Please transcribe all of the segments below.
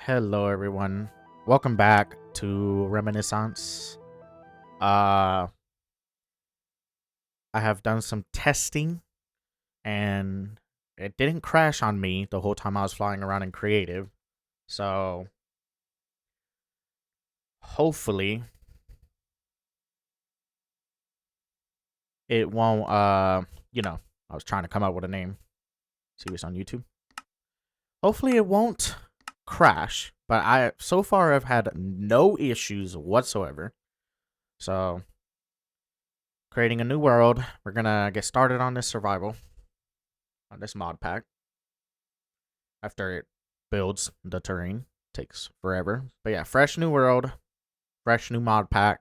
Hello everyone. Welcome back to Reminiscence. Uh I have done some testing and it didn't crash on me the whole time I was flying around in creative. So hopefully it won't I was trying to come up with a name. See what's on YouTube. Hopefully it won't crash, but I so far I've had no issues whatsoever. So creating a new world. We're gonna get started on this survival, on this mod pack. After it builds the terrain, takes forever. But yeah, fresh new world, fresh new mod pack.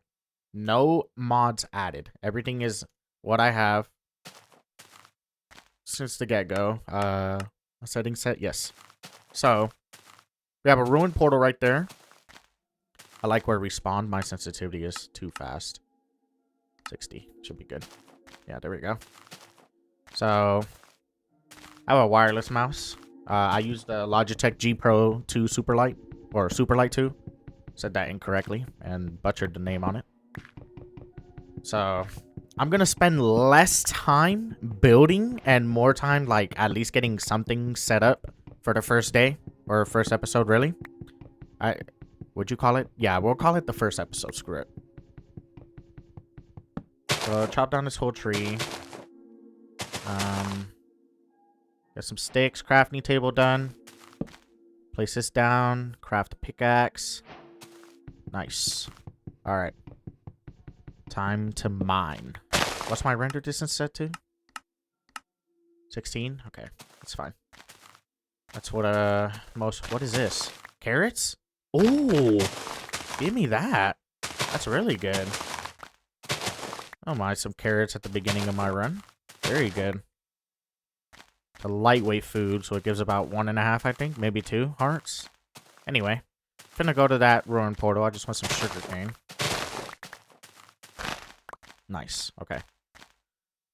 No mods added. Everything is what I have since the get-go. Setting set, yes. So we have a ruined portal right there. I like where we spawned. My sensitivity is too fast. 60 should be good. Yeah, there we go. So I have a wireless mouse. I used the Logitech G Pro 2 Superlight, or Superlight 2. Said that incorrectly and butchered the name on it. So I'm going to spend less time building and more time, like, at least getting something set up for the first day, or first episode, really. Would you call it? Yeah, we'll call it the first episode. Screw it. So chop down this whole tree. Get some sticks, crafting table done. Place this down, craft a pickaxe. Nice. Alright. Time to mine. What's my render distance set to? 16? Okay, that's fine. That's what, what is this? Carrots? Oh, give me that. That's really good. I don't mind some carrots at the beginning of my run. Very good. A lightweight food, so it gives about 1.5, I think. Maybe 2 hearts. Anyway, finna go to that ruined portal. I just want some sugar cane. Nice. Okay.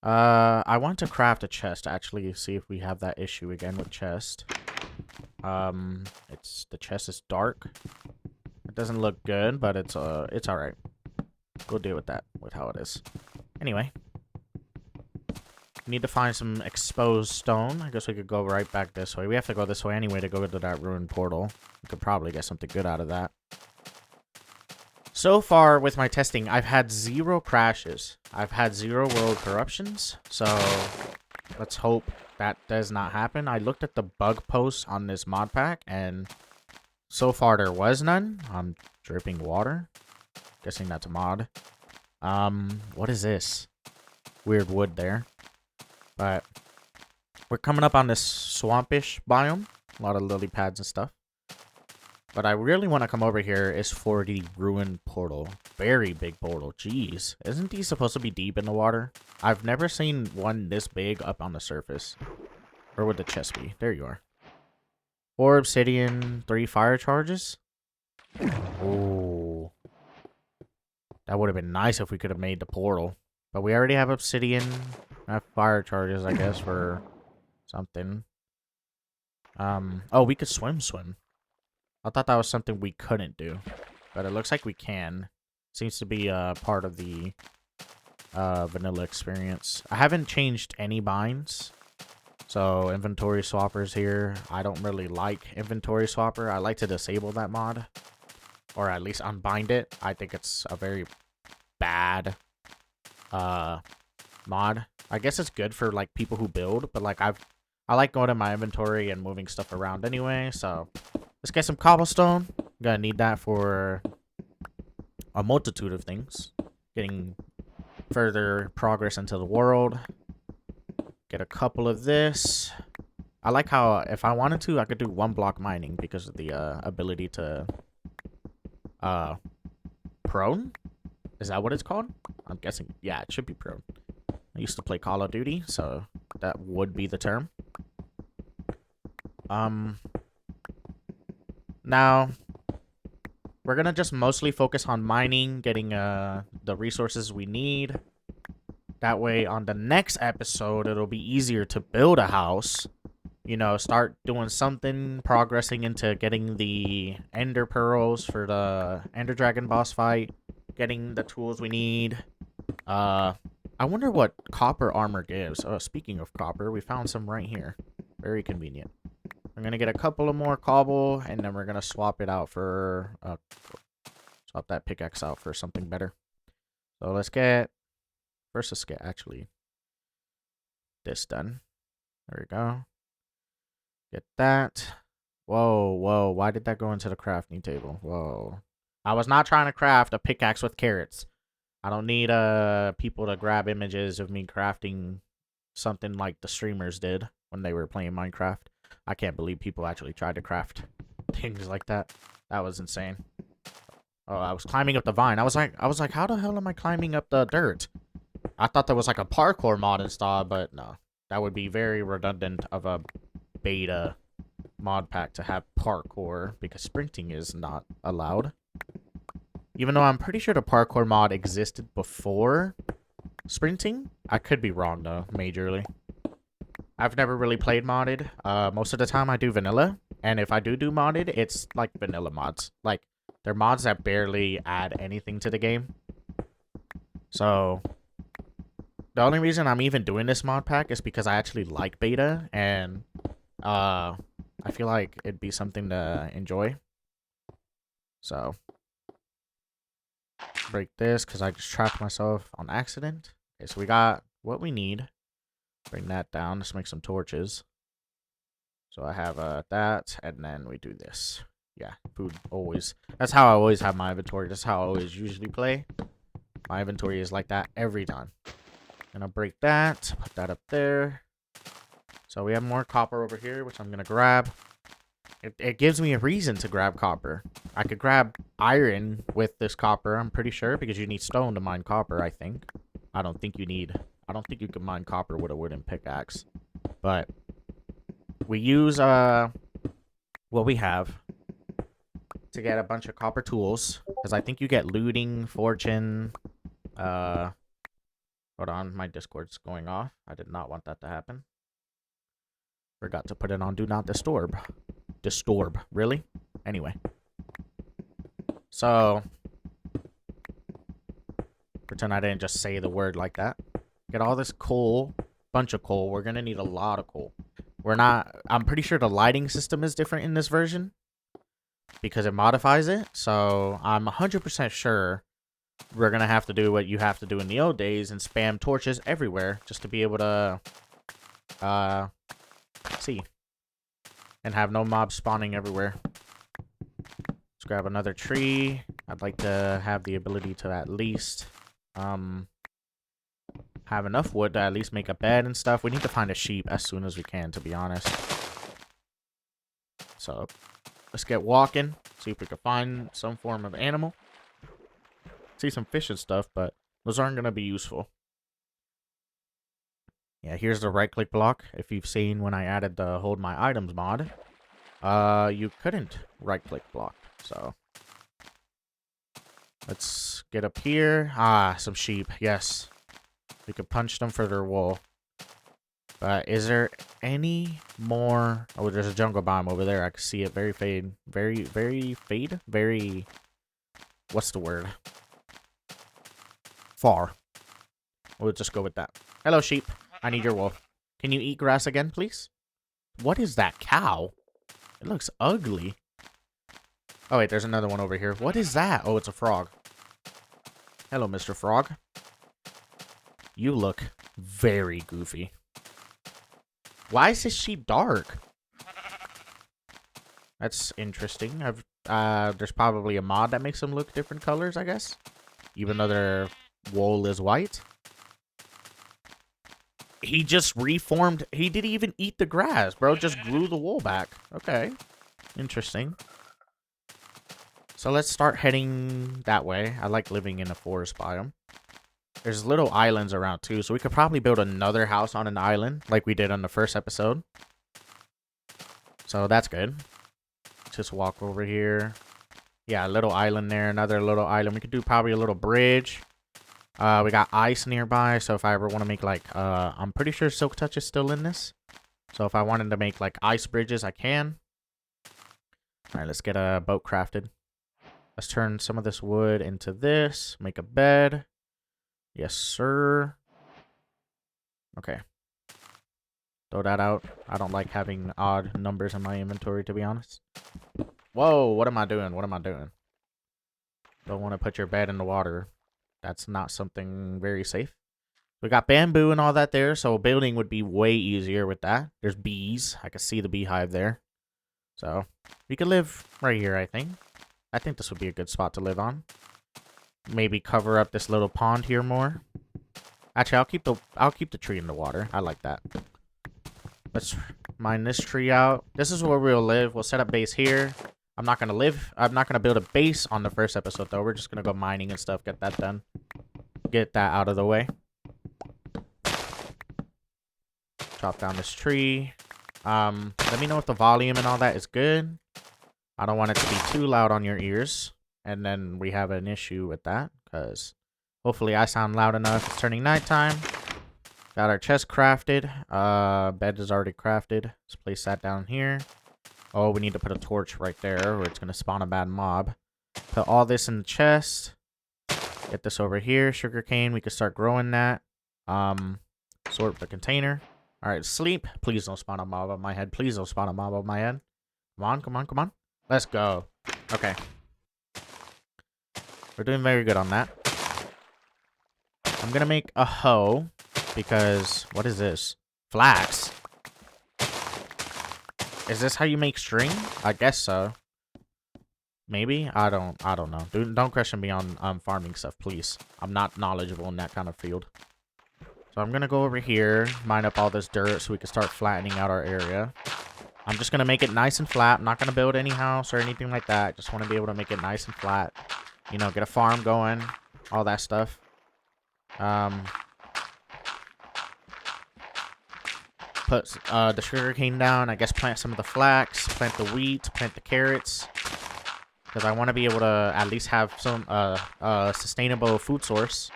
I want to craft a chest, actually, see if we have that issue again with chest. The chest is dark. It doesn't look good, but it's alright. We'll deal with that, with how it is. Anyway. We need to find some exposed stone. I guess we could go right back this way. We have to go this way anyway to go to that ruined portal. We could probably get something good out of that. So far with my testing, I've had 0 crashes. I've had 0 world corruptions. So let's hope that does not happen. I looked at the bug posts on this mod pack, and so far there was none. I'm dripping water. Guessing that's a mod. What is this? Weird wood there. But we're coming up on this swampish biome. A lot of lily pads and stuff. But I really want to come over here is for the ruined portal. Very big portal. Jeez. Isn't these supposed to be deep in the water? I've never seen one this big up on the surface. Where would the chest be? There you are. 4 obsidian, 3 fire charges. Oh. That would have been nice if we could have made the portal. But we already have obsidian. I have fire charges, I guess, for something. Oh, we could swim. I thought that was something we couldn't do. But it looks like we can. Seems to be part of the vanilla experience. I haven't changed any binds. So, inventory swappers here. I don't really like inventory swapper. I like to disable that mod. Or at least unbind it. I think it's a very bad mod. I guess it's good for like people who build, but like I like going to my inventory and moving stuff around anyway. So let's get some cobblestone. Gonna need that for a multitude of things. Getting further progress into the world. Get a couple of this. I like how if I wanted to, I could do 1 block mining because of the ability to prone. Is that what it's called? I'm guessing. Yeah, it should be prone. I used to play Call of Duty, so that would be the term. Now, we're gonna just mostly focus on mining, getting the resources we need. That way, on the next episode, it'll be easier to build a house you know, start doing something, progressing into getting the Ender Pearls for the Ender Dragon boss fight, getting the tools we need. I wonder what copper armor gives. Speaking of copper, we found some right here. Very convenient. I'm gonna get a couple of more cobble, and then we're gonna swap it out for swap that pickaxe out for something better. So let's get actually this done. There we go. Get that. Whoa, whoa. Why did that go into the crafting table? Whoa. I was not trying to craft a pickaxe with carrots. I don't need people to grab images of me crafting something like the streamers did when they were playing Minecraft. I can't believe people actually tried to craft things like that. That was insane. Oh, I was climbing up the vine. I was like, how the hell am I climbing up the dirt? I thought there was like a parkour mod installed, but no. That would be very redundant of a beta mod pack to have parkour, because sprinting is not allowed. Even though I'm pretty sure the parkour mod existed before sprinting. I could be wrong though, majorly. I've never really played modded. Most of the time I do vanilla, and if I do modded, it's like vanilla mods. Like, they're mods that barely add anything to the game. So the only reason I'm even doing this mod pack is because I actually like beta, and I feel like it'd be something to enjoy. So break this because I just trapped myself on accident. Okay, so we got what we need. Bring that down. Let's make some torches. So I have that, and then we do this. Yeah, food always. That's how I always have my inventory. That's how I always usually play. My inventory is like that every time. Gonna break that. Put that up there. So we have more copper over here, which I'm gonna grab. It gives me a reason to grab copper. I could grab iron with this copper, I'm pretty sure, because you need stone to mine copper, I think. I don't think you can mine copper with a wooden pickaxe. But we use what we have to get a bunch of copper tools, because I think you get looting, fortune. Hold on, my Discord's going off. I did not want that to happen. Forgot to put it on do not disturb. Disturb, really? Anyway. So pretend I didn't just say the word like that. Get all this coal, bunch of coal. We're gonna need a lot of coal. I'm pretty sure the lighting system is different in this version because it modifies it. So I'm 100% sure we're gonna have to do what you have to do in the old days and spam torches everywhere just to be able to see and have no mobs spawning everywhere. Let's grab another tree. I'd like to have the ability to at least have enough wood to at least make a bed and stuff. We need to find a sheep as soon as we can, to be honest. So let's get walking, see if we can find some form of animal. See some fish and stuff, but those aren't going to be useful. Yeah, here's the right click block. If you've seen when I added the hold my items mod, you couldn't right click block. So let's get up here. Ah, some sheep. Yes, we could punch them for their wool. But is there any more? Oh, there's a jungle biome over there. I can see it. Very fade. Very. What's the word? Far. We'll just go with that. Hello, sheep. I need your wool. Can you eat grass again, please? What is that cow? It looks ugly. Oh, wait, there's another one over here. What is that? Oh, it's a frog. Hello, Mr. Frog. You look very goofy. Why is this sheep dark? That's interesting. There's probably a mod that makes them look different colors, I guess. Even though their wool is white. He just reformed. He didn't even eat the grass, bro. Just grew the wool back. Okay. Interesting. So let's start heading that way. I like living in a forest biome. There's little islands around too, so we could probably build another house on an island like we did on the first episode. So that's good. Just walk over here. Yeah, a little island there, another little island. We could do probably a little bridge. We got ice nearby, so if I ever want to make like, I'm pretty sure Silk Touch is still in this. So if I wanted to make like ice bridges, I can. All right, let's get a boat crafted. Let's turn some of this wood into this. Make a bed. Yes, sir. Okay. Throw that out. I don't like having odd numbers in my inventory, to be honest. Whoa, what am I doing? What am I doing? Don't want to put your bed in the water. That's not something very safe. We got bamboo and all that there, so building would be way easier with that. There's bees. I can see the beehive there. So, we could live right here, I think. I think this would be a good spot to live on. Maybe cover up this little pond here more. Actually, I'll keep the tree in the water. I like that. Let's mine this tree out. This is where we'll live. We'll set up base here. I'm not gonna build a base on the first episode though. We're just gonna go mining and stuff, get that done. Get that out of the way. Chop down this tree. Let me know if the volume and all that is good. I don't want it to be too loud on your ears. And then we have an issue with that, because hopefully I sound loud enough. It's turning nighttime. Got our chest crafted. Bed is already crafted. Let's place that down here. Oh, we need to put a torch right there, or it's going to spawn a bad mob. Put all this in the chest. Get this over here. Sugarcane, we can start growing that. Sort the container. Alright, sleep. Please don't spawn a mob on my head. Please don't spawn a mob on my head. Come on, come on, come on. Let's go. Okay. We're doing very good on that. I'm gonna make a hoe because what is this? Flax. Is this how you make string? I guess so. Maybe? I don't know. Don't question me on farming stuff, please. I'm not knowledgeable in that kind of field. So I'm gonna go over here, mine up all this dirt so we can start flattening out our area. I'm just gonna make it nice and flat. I'm not gonna build any house or anything like that. Just want to be able to make it nice and flat. You know, get a farm going, all that stuff. Put the sugarcane down. I guess plant some of the flax, plant the wheat, plant the carrots. Because I want to be able to at least have some sustainable food source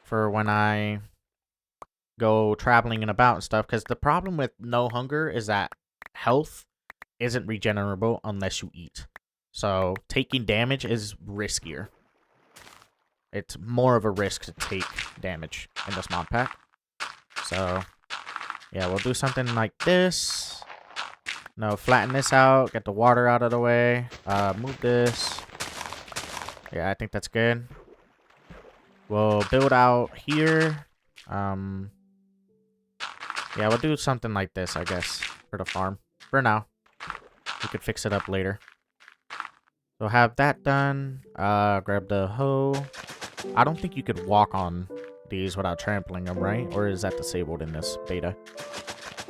for when I go traveling and about and stuff. Because the problem with no hunger is that health isn't regenerable unless you eat. So taking damage is riskier. It's more of a risk to take damage in this mod pack. So yeah, we'll do something like this. No, flatten this out. Get the water out of the way. Move this. Yeah, I think that's good. We'll build out here. Yeah, we'll do something like this, I guess, for the farm. For now. We could fix it up later. So have that done. Grab the hoe. I don't think you could walk on these without trampling them, right? Or is that disabled in this beta?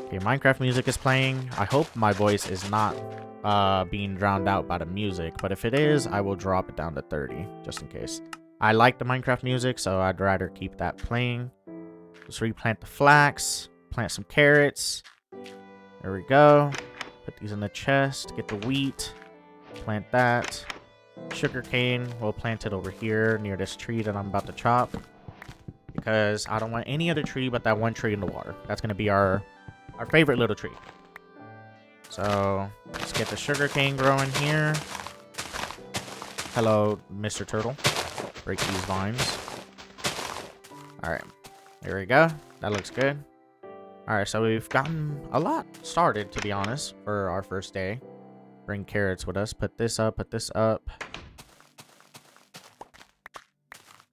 Okay, Minecraft music is playing. I hope my voice is not being drowned out by the music, but if it is, I will drop it down to 30, just in case. I like the Minecraft music, so I'd rather keep that playing. Just replant the flax, plant some carrots. There we go. Put these in the chest, get the wheat, plant that. Sugarcane, we'll plant it over here near this tree that I'm about to chop. Because I don't want any other tree but that one tree in the water. That's going to be our favorite little tree. So, let's get the sugarcane growing here. Hello, Mr. Turtle. Break these vines. Alright, there we go. That looks good. Alright, so we've gotten a lot started, to be honest, for our first day. Bring carrots with us. Put this up, put this up.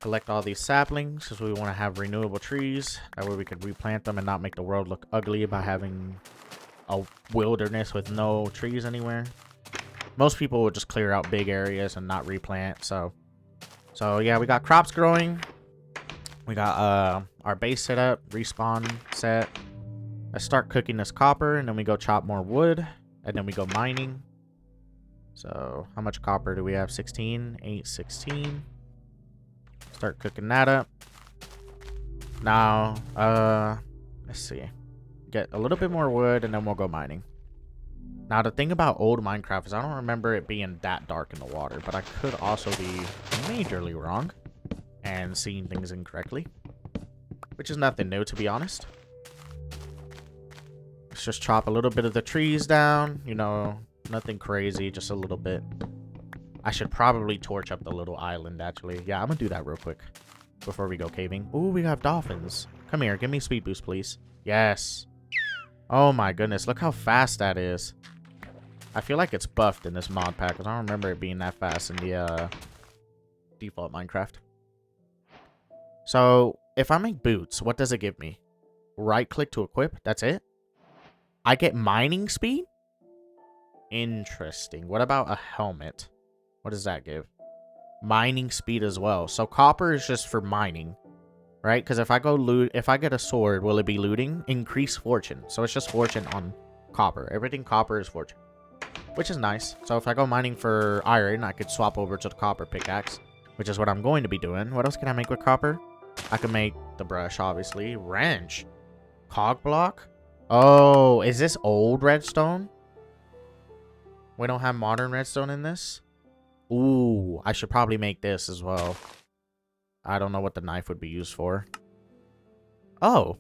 Collect all these saplings because we want to have renewable trees. That way we can replant them and not make the world look ugly by having a wilderness with no trees anywhere. Most people would just clear out big areas and not replant. So yeah, we got crops growing. We got our base set up, respawn set. Let's start cooking this copper and then we go chop more wood and then we go mining. So how much copper do we have? 16, 8, 16. Start cooking that up. Now, let's see. Get a little bit more wood and then we'll go mining. Now, the thing about old Minecraft is I don't remember it being that dark in the water, but I could also be majorly wrong and seeing things incorrectly, which is nothing new, to be honest. Let's just chop a little bit of the trees down. You know, nothing crazy, just a little bit. I should probably torch up the little island, actually. Yeah, I'm gonna do that real quick before we go caving. Ooh, we have dolphins. Come here, give me speed boost, please. Yes. Oh my goodness, look how fast that is. I feel like it's buffed in this mod pack, because I don't remember it being that fast in the default Minecraft. So, if I make boots, what does it give me? Right click to equip, that's it? I get mining speed? Interesting. What about a helmet? What does that give? Mining speed as well. So copper is just for mining, right? Because if I go loot, if I get a sword, will it be looting? Increase fortune. So it's just fortune on copper. Everything copper is fortune, which is nice. So if I go mining for iron, I could swap over to the copper pickaxe, which is what I'm going to be doing. What else can I make with copper? I can make the brush, obviously. Wrench. Cog block. Oh, is this old redstone? We don't have modern redstone in this? Ooh, I should probably make this as well. I don't know what the knife would be used for. Oh.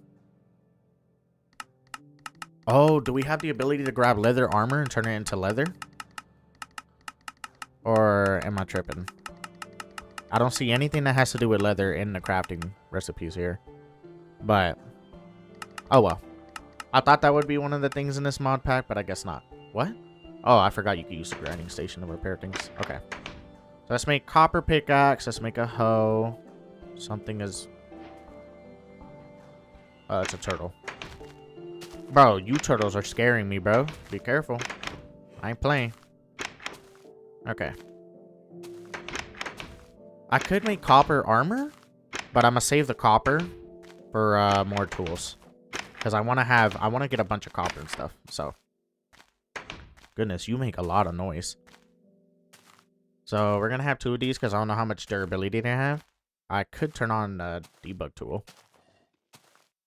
Oh, do we have the ability to grab leather armor and turn it into leather? Or am I tripping? I don't see anything that has to do with leather in the crafting recipes here. But, oh well. I thought that would be one of the things in this mod pack, but I guess not. What? Oh, I forgot you could use the grinding station to repair things. Okay. So let's make copper pickaxe. Let's make a hoe. Something is... it's a turtle. Bro, you turtles are scaring me, bro. Be careful. I ain't playing. Okay. I could make copper armor, but I'm gonna save the copper for more tools. Because I want to get a bunch of copper and stuff. So, goodness, you make a lot of noise. So we're gonna have 2 of these because I don't know how much durability they have. I could turn on the debug tool.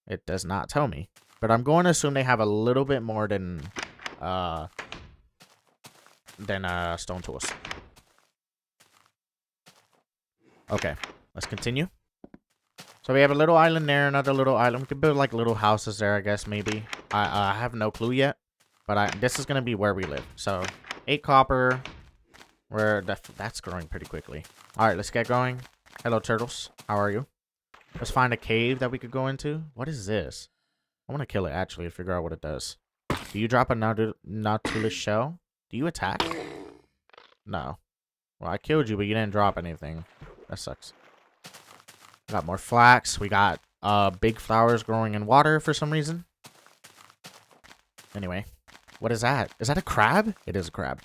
It does not tell me, but I'm going to assume they have a little bit more than stone tools. Okay, let's continue. So we have a little island there, another little island. We could build like little houses there, I guess, maybe. I have no clue yet, but this is gonna be where we live. So 8 copper. That's growing pretty quickly. All right, let's get going. Hello, turtles. How are you? Let's find a cave that we could go into. What is this? I want to kill it, actually, to figure out what it does. Do you drop a Nautilus shell? Do you attack? No. Well, I killed you, but you didn't drop anything. That sucks. Got more flax. We got big flowers growing in water for some reason. Anyway, what is that? Is that a crab? It is a crab.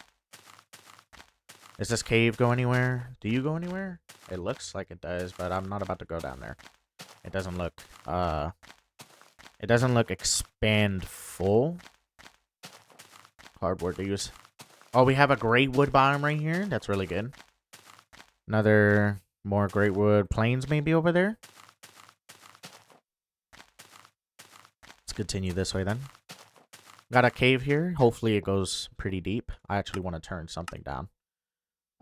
Does this cave go anywhere? Do you go anywhere? It looks like it does, but I'm not about to go down there. It doesn't look expand full. Cardboard to use. Oh, we have a great wood biome right here. That's really good. Another more great wood plains maybe over there. Let's continue this way then. Got a cave here. Hopefully it goes pretty deep. I actually want to turn something down.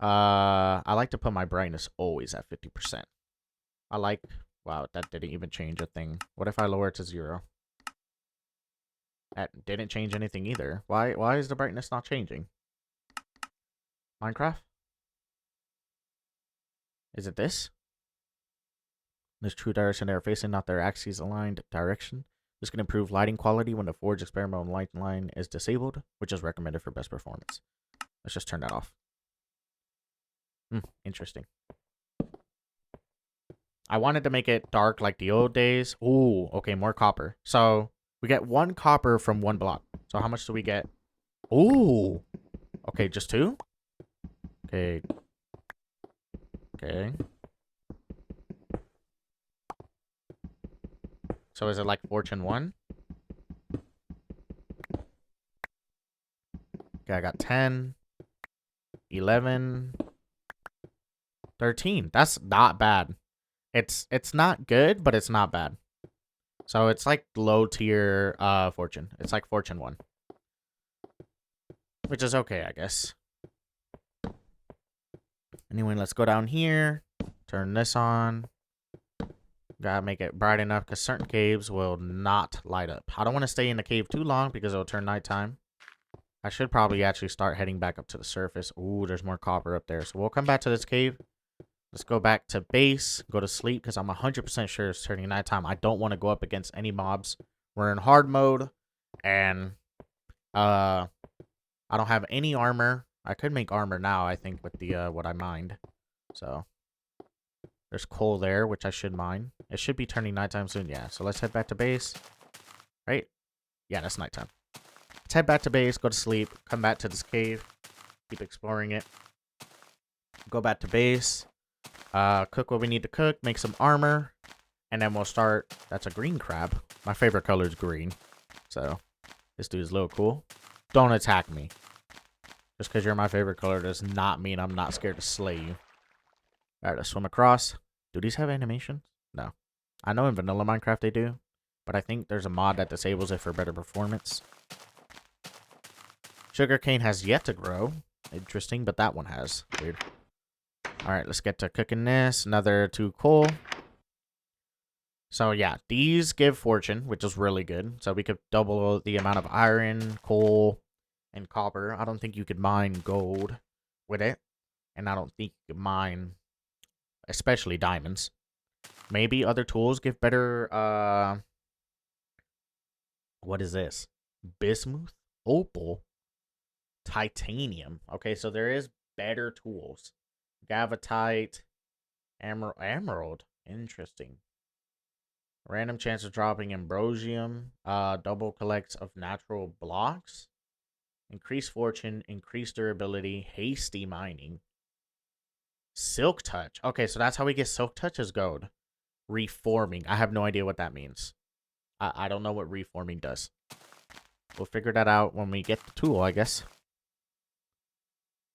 I like to put my brightness always at 50%. Wow, that didn't even change a thing. What if I lower it to 0? That didn't change anything either. Why is the brightness not changing? Minecraft? Is it this? This true direction they are facing, not their axes aligned direction. This can improve lighting quality when the Forge experimental light line is disabled, which is recommended for best performance. Let's just turn that off. Interesting. I wanted to make it dark like the old days. Ooh, okay, more copper. So we get 1 copper from 1 block. So how much do we get? Ooh. Okay, just 2? Okay. Okay. So is it like fortune 1? Okay, I got 10, 11, 13. That's not bad. It's not good, but it's not bad. So it's like low tier fortune. It's like fortune 1. Which is okay, I guess. Anyway, let's go down here. Turn this on. Gotta make it bright enough because certain caves will not light up. I don't want to stay in the cave too long because it'll turn nighttime. I should probably actually start heading back up to the surface. Ooh, there's more copper up there. So we'll come back to this cave. Let's go back to base, go to sleep because I'm 100% sure it's turning nighttime. I don't want to go up against any mobs. We're in hard mode, and I don't have any armor. I could make armor now, I think, with the what I mined. So there's coal there, which I should mine. It should be turning nighttime soon. Yeah, so let's head back to base. Right? Yeah, that's nighttime. Let's head back to base, go to sleep, come back to this cave, keep exploring it. Go back to base. Cook what we need to cook, make some armor, and then we'll start. That's a green crab. My favorite color is green. So, this dude's a little cool. Don't attack me. Just because you're my favorite color does not mean I'm not scared to slay you. Alright, let's swim across. Do these have animations? No. I know in vanilla Minecraft they do, but I think there's a mod that disables it for better performance. Sugarcane has yet to grow. Interesting, but that one has. Weird. Alright, let's get to cooking this. Another 2 coal. So, yeah, these give fortune, which is really good. So, we could double the amount of iron, coal, and copper. I don't think you could mine gold with it. And I don't think you could mine, especially diamonds. Maybe other tools give better, what is this? Bismuth? Opal? Titanium. Okay, so there is better tools. Gavatite, emerald. Interesting. Random chance of dropping ambrosium. Double collects of natural blocks. Increased fortune. Increased durability. Hasty mining. Silk touch. Okay, so that's how we get silk touch as gold. Reforming. I have no idea what that means. I don't know what reforming does. We'll figure that out when we get the tool, I guess.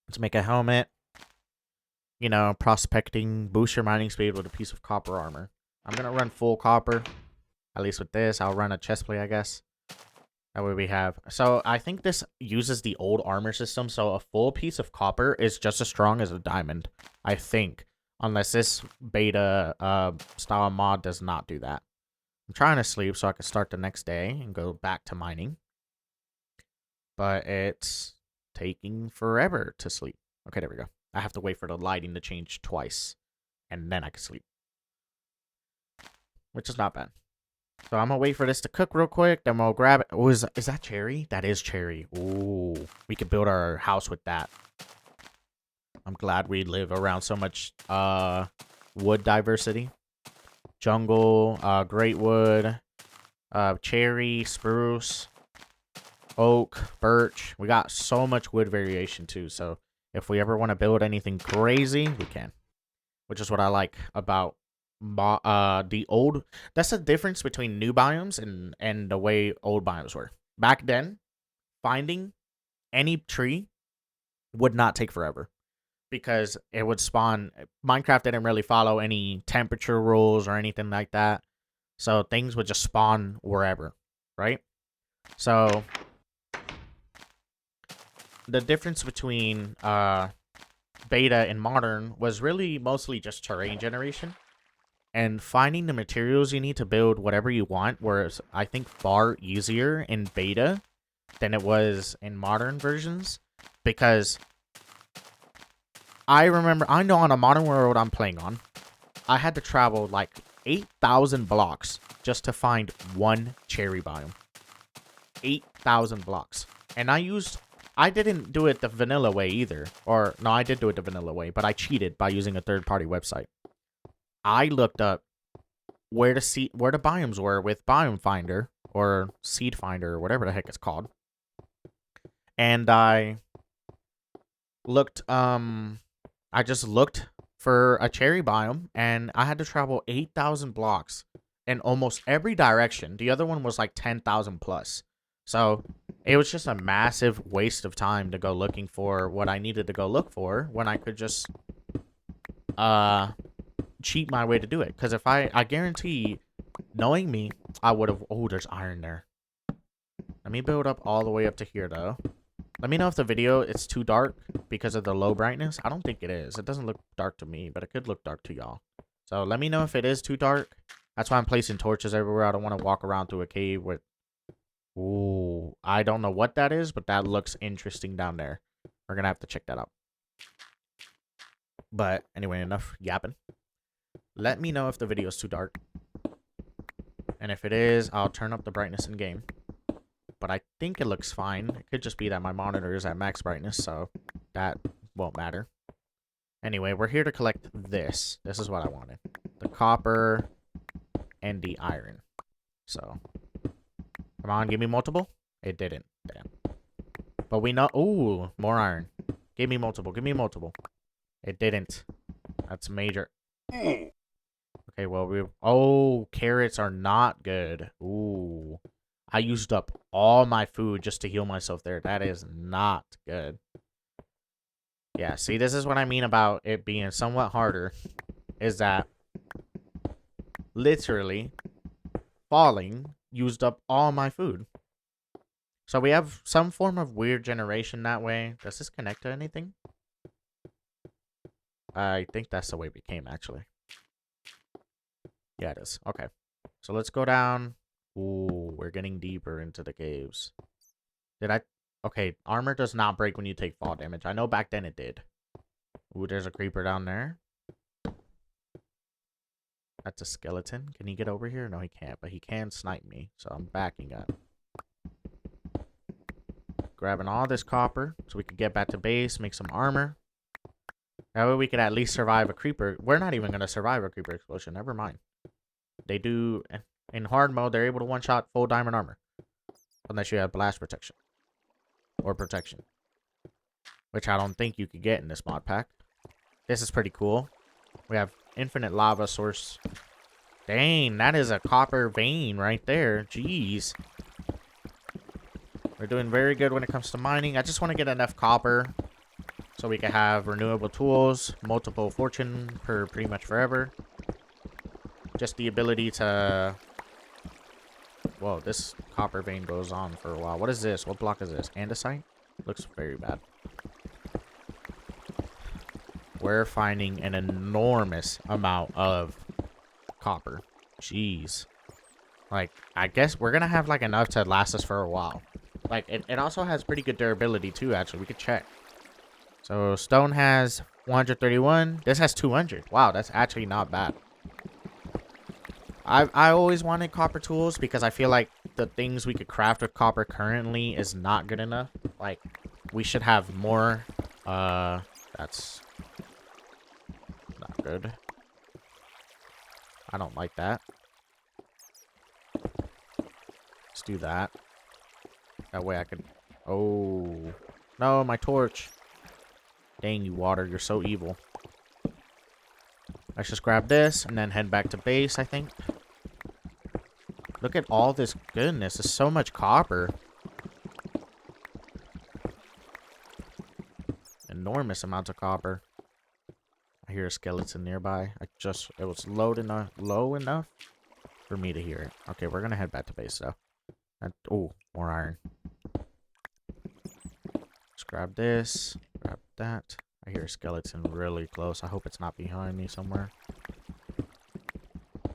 Let's make a helmet. You know, prospecting, boost your mining speed with a piece of copper armor. I'm going to run full copper. At least with this, I'll run a chestplate, I guess. That way we have. So I think this uses the old armor system. So a full piece of copper is just as strong as a diamond. I think. Unless this beta style mod does not do that. I'm trying to sleep so I can start the next day and go back to mining. But it's taking forever to sleep. Okay, there we go. I have to wait for the lighting to change twice. And then I can sleep. Which is not bad. So I'm going to wait for this to cook real quick. Then we'll grab it. Oh, is that cherry? That is cherry. Ooh. We could build our house with that. I'm glad we live around so much wood diversity. Jungle, great wood, cherry, spruce, oak, birch. We got so much wood variation too. So if we ever want to build anything crazy, we can. Which is what I like about the old. That's the difference between new biomes and the way old biomes were. Back then, finding any tree would not take forever. Because it would spawn. Minecraft didn't really follow any temperature rules or anything like that. So things would just spawn wherever, right? So the difference between beta and modern was really mostly just terrain generation. And finding the materials you need to build whatever you want was, I think, far easier in beta than it was in modern versions. Because I know on a modern world I'm playing on, I had to travel like 8,000 blocks just to find one cherry biome. 8,000 blocks. And I didn't do it the vanilla way either. Or, no, I did do it the vanilla way, but I cheated by using a third-party website. I looked up where the biomes were with Biome Finder, or Seed Finder, or whatever the heck it's called. And I looked, I just looked for a cherry biome, and I had to travel 8,000 blocks in almost every direction. The other one was like 10,000 plus. So it was just a massive waste of time to go looking for what I needed to go look for when I could just cheat my way to do it. Because if I guarantee, knowing me, I would have. Oh, there's iron there. Let me build up all the way up to here, though. Let me know if the video is too dark because of the low brightness. I don't think it is. It doesn't look dark to me, but it could look dark to y'all. So let me know if it is too dark. That's why I'm placing torches everywhere. I don't want to walk around through a cave with... Ooh, I don't know what that is, but that looks interesting down there. We're going to have to check that out. But anyway, enough yapping. Let me know if the video is too dark. And if it is, I'll turn up the brightness in game. But I think it looks fine. It could just be that my monitor is at max brightness, so that won't matter. Anyway, we're here to collect this. This is what I wanted. The copper and the iron. So, come on, give me multiple. It didn't. Damn. But we know... Ooh, more iron. Give me multiple. Give me multiple. It didn't. That's major. Okay, well, we... Oh, carrots are not good. Ooh. I used up all my food just to heal myself there. That is not good. Yeah, see, this is what I mean about it being somewhat harder. Is that... Literally... Falling used up all my food. So we have some form of weird generation that way. Does this connect to anything? I think that's the way we came, actually. Yeah, it is. Okay. So let's go down. Ooh, we're getting deeper into the caves. Did I... Okay, armor does not break when you take fall damage. I know back then it did. Ooh, there's a creeper down there. That's a skeleton. Can he get over here? No, he can't, but he can snipe me, so I'm backing up. Grabbing all this copper so we could get back to base, make some armor. That way we could at least survive a creeper. We're not even going to survive a creeper explosion. Never mind. They do... In hard mode, they're able to one-shot full diamond armor. Unless you have blast protection. Or protection. Which I don't think you could get in this mod pack. This is pretty cool. We have infinite lava source. Dang, that is a copper vein right there. Jeez. We're doing very good when it comes to mining. I just want to get enough copper so we can have renewable tools, multiple fortune for pretty much forever. Just the ability to... Whoa, this copper vein goes on for a while. What is this? What block is this? Andesite? Looks very bad. We're finding an enormous amount of copper. Jeez. Like, I guess we're going to have, like, enough to last us for a while. Like, it also has pretty good durability, too, actually. We could check. So, stone has 131. This has 200. Wow, that's actually not bad. I always wanted copper tools because I feel like the things we could craft with copper currently is not good enough. Like, we should have more. That's not good. I don't like that. Let's do that. That way I could... Oh. No, my torch. Dang you, water. You're so evil. Let's just grab this and then head back to base, I think. Look at all this goodness. There's so much copper. Enormous amounts of copper. I hear a skeleton nearby. It was low enough for me to hear it. Okay, we're gonna head back to base though. Oh, more iron. Let's grab this. Grab that. I hear a skeleton really close. I hope it's not behind me somewhere.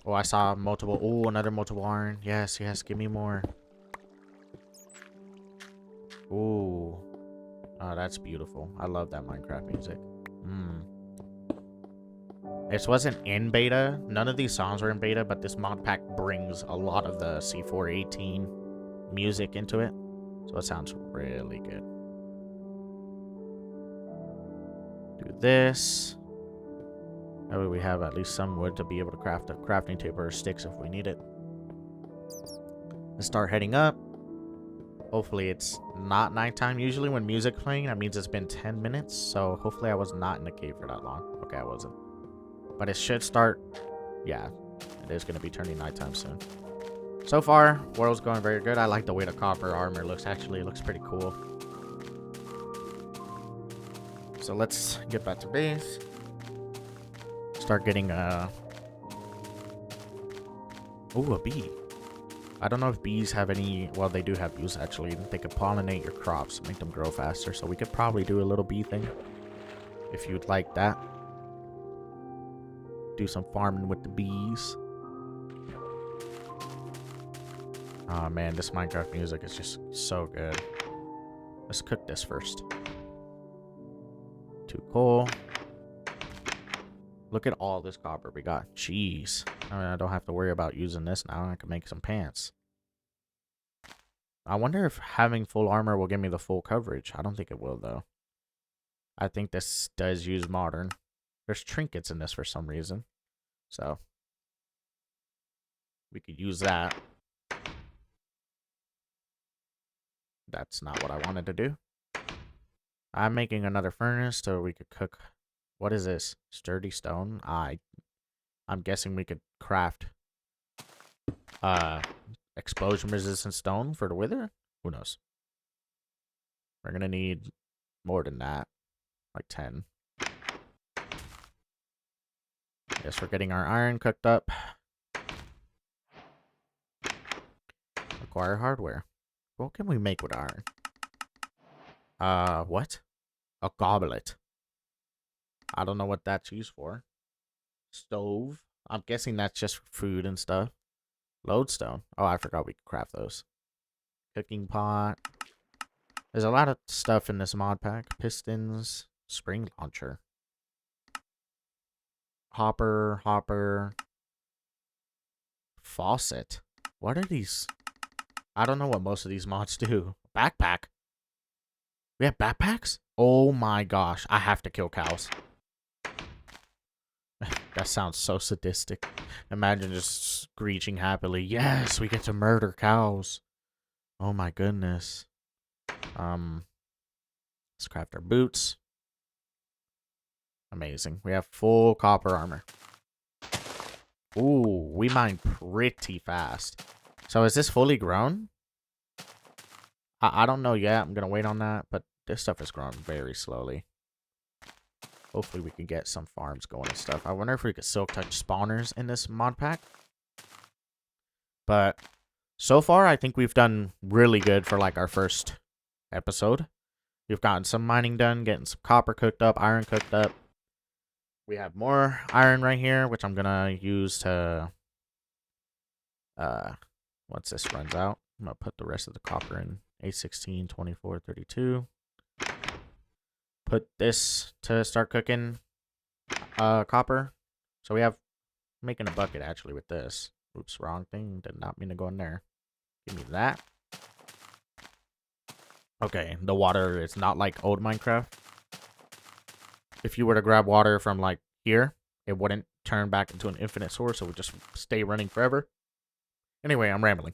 Oh, I saw multiple. Oh, another multiple iron. Yes, yes. Give me more. Ooh. Oh, that's beautiful. I love that Minecraft music. This wasn't in beta. None of these songs were in beta, but this mod pack brings a lot of the C418 music into it. So it sounds really good. Do this. That way we have at least some wood to be able to craft a crafting table or sticks if we need it. Let's start heading up. Hopefully it's not nighttime. Usually when music's playing, that means it's been 10 minutes. So hopefully I was not in the cave for that long. Okay, I wasn't. But it should start... Yeah, it is going to be turning nighttime soon. So far, world's going very good. I like the way the copper armor looks. Actually, it looks pretty cool. So let's get back to base. Start getting ooh, a bee. I don't know if bees have any... Well, they do have bees, actually. They could pollinate your crops, make them grow faster. So we could probably do a little bee thing. If you'd like that. Do some farming with the bees. Oh man, this Minecraft music is just so good. Let's cook this first. 2 coal. Look at all this copper we got. Jeez. I don't have to worry about using this now. I can make some pants. I wonder if having full armor will give me the full coverage. I don't think it will, though. I think this does use modern. There's trinkets in this for some reason. So, we could use that. That's not what I wanted to do. I'm making another furnace so we could cook. What is this? Sturdy stone? I'm guessing we could craft explosion resistant stone for the wither? Who knows? We're gonna need more than that. Like 10. Guess we're getting our iron cooked up. Acquire hardware. What can we make with iron? What? A goblet. I don't know what that's used for. Stove. I'm guessing that's just for food and stuff. Lodestone. Oh, I forgot we could craft those. Cooking pot. There's a lot of stuff in this mod pack. Pistons. Spring launcher. Hopper. Faucet. What are these? I don't know what most of these mods do. Backpack. We have backpacks? Oh my gosh. I have to kill cows. That sounds so sadistic. Imagine just screeching happily. Yes, we get to murder cows. Oh my goodness. Let's craft our boots. Amazing. We have full copper armor. Ooh, we mine pretty fast. So is this fully grown? I don't know yet. I'm going to wait on that. But this stuff is growing very slowly. Hopefully we can get some farms going and stuff. I wonder if we could silk touch spawners in this mod pack. But so far, I think we've done really good for like our first episode. We've gotten some mining done, getting some copper cooked up, iron cooked up. We have more iron right here, which I'm going to use to... once this runs out, I'm going to put the rest of the copper in. A16, 24, 32. Put this to start cooking copper. So we have making a bucket actually with this. Oops, wrong thing. Did not mean to go in there. Give me that. Okay, the water is not like old Minecraft. If you were to grab water from like here, it wouldn't turn back into an infinite source. It would just stay running forever. Anyway, I'm rambling.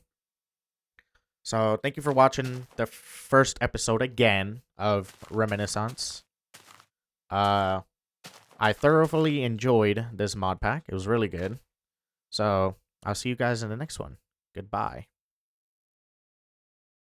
So thank you for watching the first episode again of Reminiscence. I thoroughly enjoyed this mod pack. It was really good. So I'll see you guys in the next one. Goodbye.